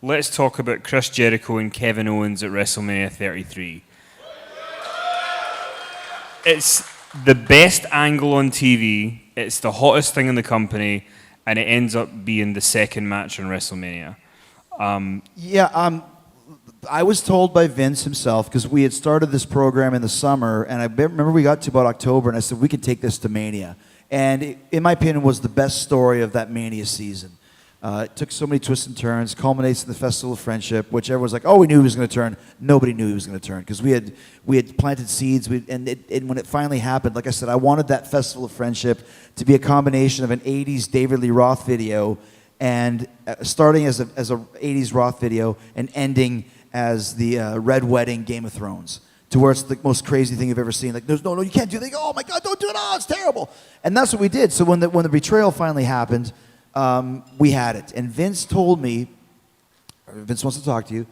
let's talk about Chris Jericho and Kevin Owens at WrestleMania 33. It's the best angle on TV, it's the hottest thing in the company, and it ends up being the second match on WrestleMania. I was told by Vince himself, because we had started this program in the summer, and I remember we got to about October, and I said, we could take this to Mania. And it, in my opinion, was the best story of that Mania season. It took so many twists and turns, culminates in the Festival of Friendship, which everyone's like, oh, we knew he was going to turn. Nobody knew he was going to turn, because we had planted seeds, and when it finally happened, like I said, I wanted that Festival of Friendship to be a combination of an 80s David Lee Roth video, and starting as a 80s Roth video, and ending as the Red Wedding Game of Thrones, to where it's the most crazy thing you've ever seen. Like, there's no, you can't do that. Oh my God, don't do it. Oh, it's terrible. And that's what we did. So when the betrayal finally happened, we had it. And Vince told me, or Vince wants to talk to you,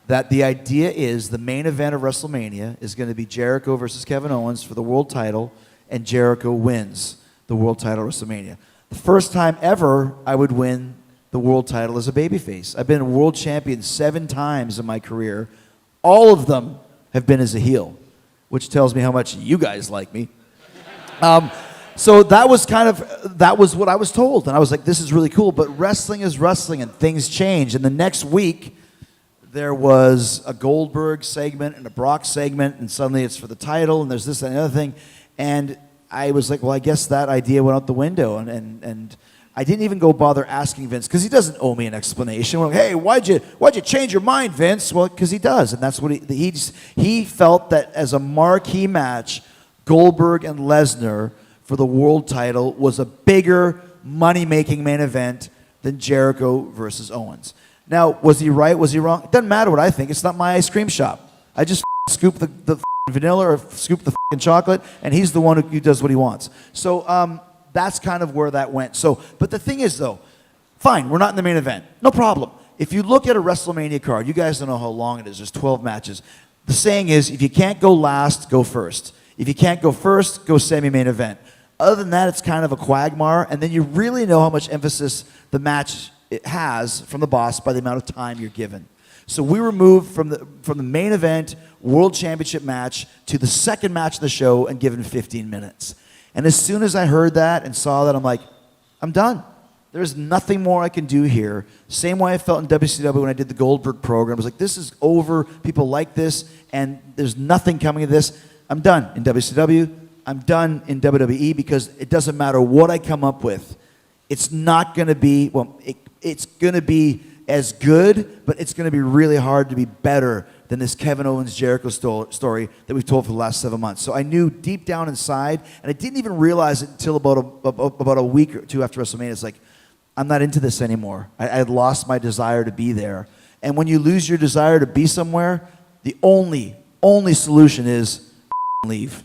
that the idea is the main event of WrestleMania is going to be Jericho versus Kevin Owens for the world title, and Jericho wins the world title at WrestleMania. The first time ever I would win the world title as a babyface. I've been a world champion 7 times in my career. All of them have been as a heel, which tells me how much you guys like me. So that was what I was told, and I was like, this is really cool, but wrestling is wrestling, and things change. And the next week, there was a Goldberg segment and a Brock segment, and suddenly it's for the title, and there's this and the other thing, and I was like, well, I guess that idea went out the window, and I didn't even go bother asking Vince, because he doesn't owe me an explanation. Like, hey, why'd you change your mind, Vince? Well, because he does, and that's what he felt that as a marquee match, Goldberg and Lesnar for the world title was a bigger money-making main event than Jericho versus Owens. Now, was he right? Was he wrong? It doesn't matter what I think. It's not my ice cream shop. I just scoop the vanilla or scoop the chocolate, and he's the one who does what he wants. So that's kind of where that went. So, but the thing is, though, fine, we're not in the main event. No problem. If you look at a WrestleMania card, you guys don't know how long it is. There's 12 matches. The saying is, if you can't go last, go first. If you can't go first, go semi-main event. Other than that, it's kind of a quagmire, and then you really know how much emphasis the match it has from the boss by the amount of time you're given. So we were moved from the main event, World Championship match, to the second match of the show and given 15 minutes. And as soon as I heard that and saw that, I'm like, I'm done. There's nothing more I can do here. Same way I felt in WCW when I did the Goldberg program. I was like, this is over. People like this, and there's nothing coming of this. I'm done in WCW. I'm done in WWE, because it doesn't matter what I come up with. It's not going to be, well, it's going to be as good, but it's going to be really hard to be better than this Kevin Owens Jericho story that we've told for the last 7 months. So I knew deep down inside, and I didn't even realize it until about a week or two after WrestleMania. It's like, I'm not into this anymore. I had lost my desire to be there. And when you lose your desire to be somewhere, the only solution is leave.